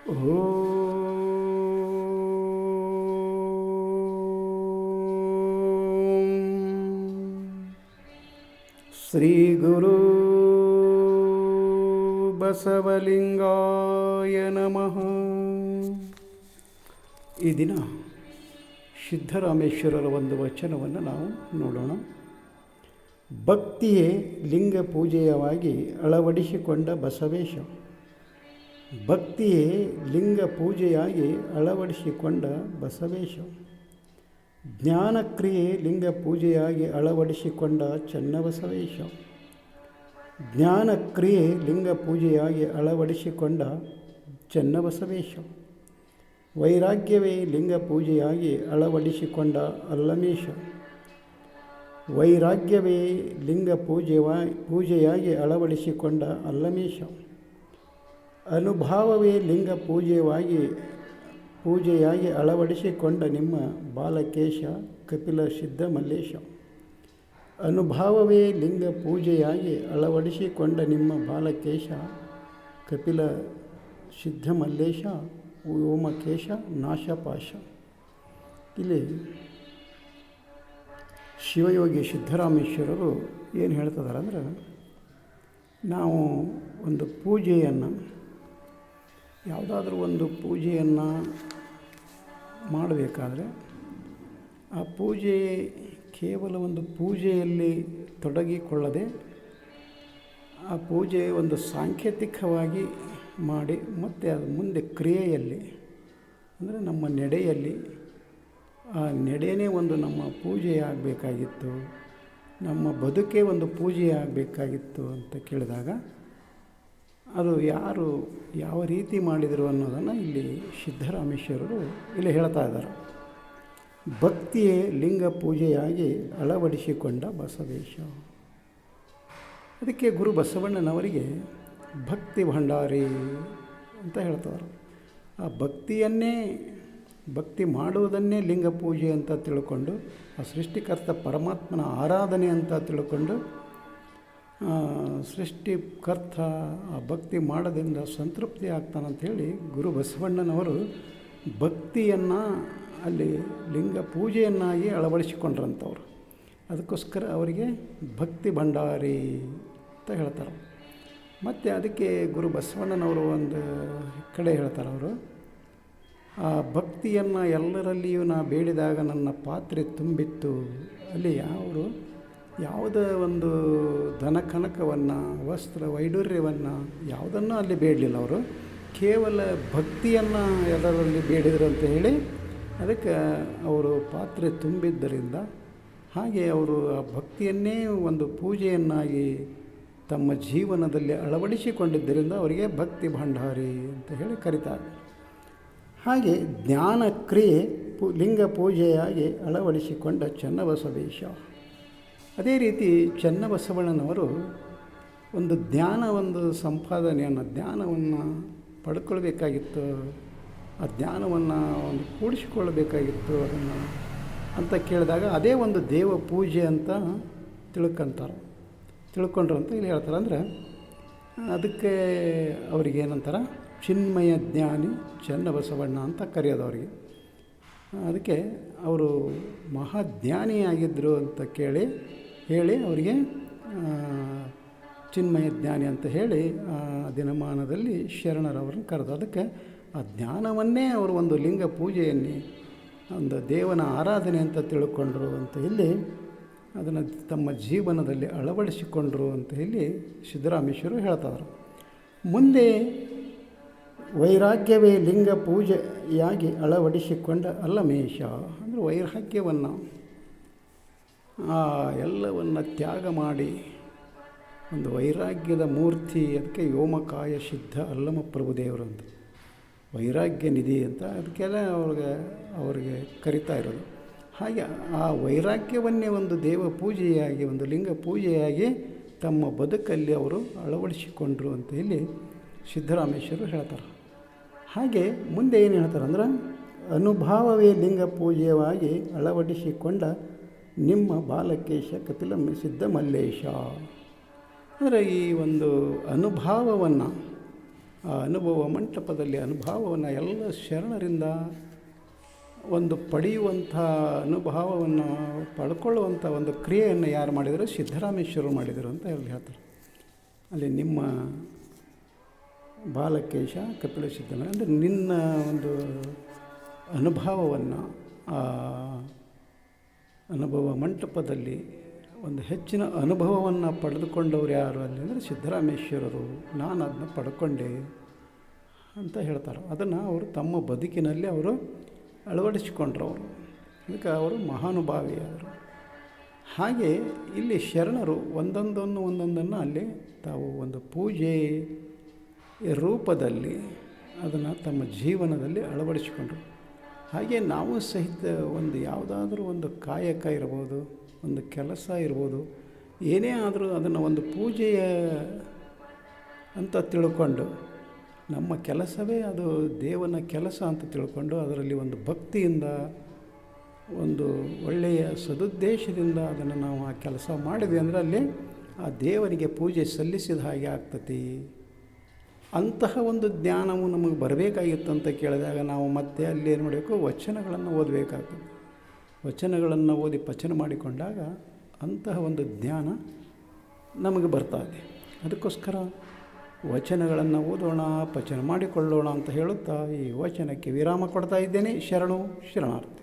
ಓಂ ಶ್ರೀ ಗುರು ಬಸವಲಿಂಗಾಯ ನಮಃ. ಈ ದಿನ ಸಿದ್ದರಾಮೇಶ್ವರರ ಒಂದು ವಚನವನ್ನು ನಾವು ನೋಡೋಣ. ಭಕ್ತಿಯೇ ಲಿಂಗ ಪೂಜೆಯವಾಗಿ ಅಳವಡಿಸಿಕೊಂಡ ಬಸವೇಶ. ಭಕ್ತಿಯೇ ಲಿಂಗ ಪೂಜೆಯಾಗಿ ಅಳವಡಿಸಿಕೊಂಡ ಬಸವೇಶ. ಜ್ಞಾನಕ್ರಿಯೆ ಲಿಂಗ ಪೂಜೆಯಾಗಿ ಅಳವಡಿಸಿಕೊಂಡ ಚನ್ನಬಸವೇಶ. ಜ್ಞಾನಕ್ರಿಯೆ ಲಿಂಗ ಪೂಜೆಯಾಗಿ ಅಳವಡಿಸಿಕೊಂಡ ಚನ್ನಬಸವೇಶ. ವೈರಾಗ್ಯವೇ ಲಿಂಗ ಪೂಜೆಯಾಗಿ ಅಳವಡಿಸಿಕೊಂಡ ಅಲ್ಲಮೇಶ. ವೈರಾಗ್ಯವೇ ಲಿಂಗ ಪೂಜೆಯಾಗಿ ಅಳವಡಿಸಿಕೊಂಡ ಅಲ್ಲಮೇಶ. ಅನುಭಾವವೇ ಲಿಂಗ ಪೂಜೆಯಾಗಿ ಅಳವಡಿಸಿಕೊಂಡ ನಿಮ್ಮ ಬಾಲಕೇಶ ಕಪಿಲ ಸಿದ್ಧ ಮಲ್ಲೇಶ. ಅನುಭಾವವೇ ಲಿಂಗ ಪೂಜೆಯಾಗಿ ಅಳವಡಿಸಿಕೊಂಡ ನಿಮ್ಮ ಬಾಲಕೇಶ ಕಪಿಲ ಸಿದ್ಧ ಮಲ್ಲೇಶ ವ್ಯೋಮಕೇಶ ನಾಶಪಾಶ. ಇಲ್ಲಿ ಶಿವಯೋಗಿ ಸಿದ್ದರಾಮೇಶ್ವರರು ಏನು ಹೇಳ್ತಿದ್ದಾರೆ ಅಂದ್ರೆ, ನಾವು ಒಂದು ಪೂಜೆಯನ್ನು, ಯಾವುದಾದ್ರೂ ಒಂದು ಪೂಜೆಯನ್ನು ಮಾಡಬೇಕಾದ್ರೆ ಆ ಪೂಜೆ ಕೇವಲ ಒಂದು ಪೂಜೆಯಲ್ಲಿ ತೊಡಗಿಕೊಳ್ಳದೆ ಆ ಪೂಜೆ ಒಂದು ಸಾಂಕೇತಿಕವಾಗಿ ಮಾಡಿ ಮತ್ತು ಅದು ಮುಂದೆ ಕ್ರಿಯೆಯಲ್ಲಿ ಅಂದರೆ ನಮ್ಮ ನಡೆಯಲ್ಲಿ ಆ ನಡೆಯೇ ಒಂದು ನಮ್ಮ ಪೂಜೆಯಾಗಬೇಕಾಗಿತ್ತು, ನಮ್ಮ ಬದುಕೇ ಒಂದು ಪೂಜೆಯಾಗಬೇಕಾಗಿತ್ತು ಅಂತ ಕೇಳಿದಾಗ ಅದು ಯಾರು ಯಾವ ರೀತಿ ಮಾಡಿದರು ಅನ್ನೋದನ್ನು ಇಲ್ಲಿ ಸಿದ್ದರಾಮೇಶ್ವರರು ಇಲ್ಲಿ ಹೇಳ್ತಾ ಇದ್ದಾರೆ. ಭಕ್ತಿಯೇ ಲಿಂಗ ಪೂಜೆಯಾಗಿ ಅಳವಡಿಸಿಕೊಂಡ ಬಸವೇಶ. ಅದಕ್ಕೆ ಗುರು ಬಸವಣ್ಣನವರಿಗೆ ಭಕ್ತಿ ಭಂಡಾರಿ ಅಂತ ಹೇಳ್ತಾರೆ. ಆ ಭಕ್ತಿ ಮಾಡುವುದನ್ನೇ ಲಿಂಗ ಪೂಜೆ ಅಂತ ತಿಳ್ಕೊಂಡು, ಆ ಸೃಷ್ಟಿಕರ್ತ ಪರಮಾತ್ಮನ ಆರಾಧನೆ ಅಂತ ತಿಳ್ಕೊಂಡು, ಸೃಷ್ಟಿಕರ್ತ ಆ ಭಕ್ತಿ ಮಾಡೋದ್ರಿಂದ ಸಂತೃಪ್ತಿ ಆಗ್ತಾನಂಥೇಳಿ ಗುರು ಬಸವಣ್ಣನವರು ಭಕ್ತಿಯನ್ನು ಅಲ್ಲಿ ಲಿಂಗ ಪೂಜೆಯನ್ನಾಗಿ ಅಳವಡಿಸಿಕೊಂಡ್ರಂಥವ್ರು. ಅದಕ್ಕೋಸ್ಕರ ಅವರಿಗೆ ಭಕ್ತಿ ಭಂಡಾರಿ ಅಂತ ಹೇಳ್ತಾರೆ. ಮತ್ತು ಅದಕ್ಕೆ ಗುರು ಬಸವಣ್ಣನವರು ಒಂದು ಕಡೆ ಹೇಳ್ತಾರೆ, ಅವರು ಆ ಭಕ್ತಿಯನ್ನು ಎಲ್ಲರಲ್ಲಿಯೂ ನಾ ಬೇಡಿದಾಗ ನನ್ನ ಪಾತ್ರೆ ತುಂಬಿತ್ತು. ಅಲ್ಲಿ ಅವರು ಯಾವುದೇ ಒಂದು ಧನ ಕನಕವನ್ನು, ವಸ್ತ್ರ ವೈಡೂರ್ಯವನ್ನು ಯಾವುದನ್ನು ಅಲ್ಲಿ ಬೇಡಲಿಲ್ಲ. ಅವರು ಕೇವಲ ಭಕ್ತಿಯನ್ನು ಎಲ್ಲರಲ್ಲಿ ಬೇಡಿದರು ಅಂತ ಹೇಳಿ ಅದಕ್ಕೆ ಅವರು ಪಾತ್ರೆ ತುಂಬಿದ್ದರಿಂದ, ಹಾಗೆ ಅವರು ಆ ಭಕ್ತಿಯನ್ನೇ ಒಂದು ಪೂಜೆಯನ್ನಾಗಿ ತಮ್ಮ ಜೀವನದಲ್ಲಿ ಅಳವಡಿಸಿಕೊಂಡಿದ್ದರಿಂದ ಅವರಿಗೆ ಭಕ್ತಿ ಭಂಡಾರಿ ಅಂತ ಹೇಳಿ ಕರೀತಾರೆ. ಹಾಗೆ ಜ್ಞಾನಕ್ರಿಯೆ ಲಿಂಗ ಪೂಜೆಯಾಗಿ ಅಳವಡಿಸಿಕೊಂಡ ಚನ್ನಬಸವೇಶ. ಅದೇ ರೀತಿ ಚನ್ನಬಸವಣ್ಣನವರು ಒಂದು ಜ್ಞಾನವನ್ನು ಪಡ್ಕೊಳ್ಬೇಕಾಗಿತ್ತು, ಆ ಜ್ಞಾನವನ್ನು ಒಂದು ಕೂಡಿಸಿಕೊಳ್ಬೇಕಾಗಿತ್ತು ಅದನ್ನು ಅಂತ ಕೇಳಿದಾಗ ಅದೇ ಒಂದು ದೇವ ಪೂಜೆ ಅಂತ ತಿಳ್ಕೊಂಡ್ರು ಅಂತ ಇಲ್ಲಿ ಹೇಳ್ತಾರೆ. ಅಂದರೆ ಅದಕ್ಕೆ ಅವ್ರಿಗೆ ಏನಂತಾರೆ, ಚಿನ್ಮಯ ಜ್ಞಾನಿ ಚನ್ನಬಸವಣ್ಣ ಅಂತ ಕರೆಯೋದು ಅವರಿಗೆ. ಅದಕ್ಕೆ ಅವರು ಮಹಾಜ್ಞಾನಿಯಾಗಿದ್ದರು ಅಂತ ಹೇಳಿ ಅವರಿಗೆ ಚಿನ್ಮಯ ಜ್ಞಾನಿ ಅಂತ ಹೇಳಿ ದಿನಮಾನದಲ್ಲಿ ಶರಣರವ್ರನ್ನ ಕರೆದು, ಅದಕ್ಕೆ ಆ ಜ್ಞಾನವನ್ನೇ ಅವರು ಒಂದು ಲಿಂಗ ಪೂಜೆಯನ್ನೇ ಒಂದು ದೇವನ ಆರಾಧನೆ ಅಂತ ತಿಳ್ಕೊಂಡ್ರು ಅಂತ ಇಲ್ಲಿ ಅದನ್ನು ತಮ್ಮ ಜೀವನದಲ್ಲಿ ಅಳವಡಿಸಿಕೊಂಡ್ರು ಅಂತ ಇಲ್ಲಿ ಸಿದ್ದರಾಮೇಶ್ವರರು ಹೇಳ್ತಾರೆ. ಮುಂದೆ ವೈರಾಗ್ಯವೇ ಲಿಂಗ ಪೂಜೆಯಾಗಿ ಅಳವಡಿಸಿಕೊಂಡ ಅಲ್ಲಮೇಶ. ಅಂದರೆ ವೈರಾಗ್ಯವನ್ನು ಎಲ್ಲವನ್ನು ತ್ಯಾಗ ಮಾಡಿ ಒಂದು ವೈರಾಗ್ಯದ ಮೂರ್ತಿ, ಅದಕ್ಕೆ ವ್ಯೋಮಕಾಯ ಸಿದ್ಧ ಅಲ್ಲಮ ಪ್ರಭುದೇವರು ಅಂತ ವೈರಾಗ್ಯ ನಿಧಿ ಅಂತ ಅದಕ್ಕೆಲ್ಲ ಅವ್ರಿಗೆ ಕರಿತಾ ಇರೋದು. ಹಾಗೆ ಆ ವೈರಾಗ್ಯವನ್ನೇ ಒಂದು ದೇವ ಪೂಜೆಯಾಗಿ, ಒಂದು ಲಿಂಗ ಪೂಜೆಯಾಗಿ ತಮ್ಮ ಬದುಕಲ್ಲಿ ಅವರು ಅಳವಡಿಸಿಕೊಂಡ್ರು ಅಂತ ಇಲ್ಲಿ ಸಿದ್ದರಾಮೇಶ್ವರರು ಹೇಳ್ತಾರೆ. ಹಾಗೆ ಮುಂದೆ ಏನು ಹೇಳ್ತಾರೆ ಅಂದ್ರೆ, ಅನುಭಾವವೇ ಲಿಂಗ ಪೂಜೆಯಾಗಿ ಅಳವಡಿಸಿಕೊಂಡ ನಿಮ್ಮ ಬಾಲಕೇಶ ಕಪಿಲ ಸಿದ್ಧ ಮಲ್ಲೇಶ. ಅಂದರೆ ಈ ಒಂದು ಅನುಭಾವವನ್ನು ಆ ಅನುಭವ ಮಂಟಪದಲ್ಲಿ ಅನುಭವವನ್ನು ಎಲ್ಲ ಶರಣರಿಂದ ಒಂದು ಪಡೆಯುವಂಥ ಅನುಭವವನ್ನು ಪಡ್ಕೊಳ್ಳುವಂಥ ಒಂದು ಕ್ರಿಯೆಯನ್ನು ಯಾರು ಮಾಡಿದರು? ಸಿದ್ದರಾಮೇಶ್ವರರು ಮಾಡಿದರು ಅಂತ ಹೇಳ್ತಾರೆ. ಅಲ್ಲಿ ನಿಮ್ಮ ಬಾಲಕೇಶ ಕಪಿಲ ಸಿದ್ದನ ಅಂದರೆ ನಿನ್ನ ಒಂದು ಅನುಭವವನ್ನು ಆ ಅನುಭವ ಮಂಟಪದಲ್ಲಿ ಒಂದು ಹೆಚ್ಚಿನ ಅನುಭವವನ್ನು ಪಡೆದುಕೊಂಡವ್ರು ಯಾರು ಅಲ್ಲಿ ಅಂದರೆ ಸಿದ್ದರಾಮೇಶ್ವರರು. ನಾನು ಅದನ್ನ ಪಡ್ಕೊಂಡೆ ಅಂತ ಹೇಳ್ತಾರೆ. ಅದನ್ನು ಅವರು ತಮ್ಮ ಬದುಕಿನಲ್ಲಿ ಅವರು ಅಳವಡಿಸಿಕೊಂಡ್ರು. ಅದಕ್ಕೆ ಅವರು ಮಹಾನುಭಾವಿಯಾದರು. ಹಾಗೆ ಇಲ್ಲಿ ಶರಣರು ಒಂದೊಂದನ್ನು ಅಲ್ಲಿ ತಾವು ಒಂದು ಪೂಜೆ ರೂಪದಲ್ಲಿ ಅದನ್ನು ತಮ್ಮ ಜೀವನದಲ್ಲಿ ಅಳವಡಿಸಿಕೊಂಡ್ರು. ಹಾಗೆ ನಾವು ಸಹಿತ ಒಂದು ಯಾವುದಾದ್ರೂ ಒಂದು ಕಾಯಕ ಇರ್ಬೋದು, ಒಂದು ಕೆಲಸ ಇರ್ಬೋದು, ಏನೇ ಆದರೂ ಅದನ್ನು ಒಂದು ಪೂಜೆಯ ಅಂತ ತಿಳ್ಕೊಂಡು, ನಮ್ಮ ಕೆಲಸವೇ ಅದು ದೇವನ ಕೆಲಸ ಅಂತ ತಿಳ್ಕೊಂಡು ಅದರಲ್ಲಿ ಒಂದು ಭಕ್ತಿಯಿಂದ, ಒಂದು ಒಳ್ಳೆಯ ಸದುದ್ದೇಶದಿಂದ ಅದನ್ನು ನಾವು ಆ ಕೆಲಸ ಮಾಡಿದ್ವಿ ಅಂದರೆ ಅಲ್ಲಿ ಆ ದೇವರಿಗೆ ಪೂಜೆ ಸಲ್ಲಿಸಿದ ಹಾಗೆ ಆಗ್ತತಿ. ಅಂತಹ ಒಂದು ಜ್ಞಾನವು ನಮಗೆ ಬರಬೇಕಾಗಿತ್ತು ಅಂತ ಕೇಳಿದಾಗ ನಾವು ಮತ್ತೆ ಅಲ್ಲಿ ಏನು ಮಾಡಬೇಕು? ವಚನಗಳನ್ನು ಓದಬೇಕಾಗ್ತದೆ. ವಚನಗಳನ್ನು ಓದಿ ಪಚನ ಮಾಡಿಕೊಂಡಾಗ ಅಂತಹ ಒಂದು ಜ್ಞಾನ ನಮಗೆ ಬರ್ತಾಯಿದೆ. ಅದಕ್ಕೋಸ್ಕರ ವಚನಗಳನ್ನು ಓದೋಣ, ಪಚನ ಮಾಡಿಕೊಳ್ಳೋಣ ಅಂತ ಹೇಳುತ್ತಾ ಈ ವಚನಕ್ಕೆ ವಿರಾಮ ಕೊಡ್ತಾ ಇದ್ದೇನೆ. ಶರಣು ಶರಣಾರ್ಥಿ.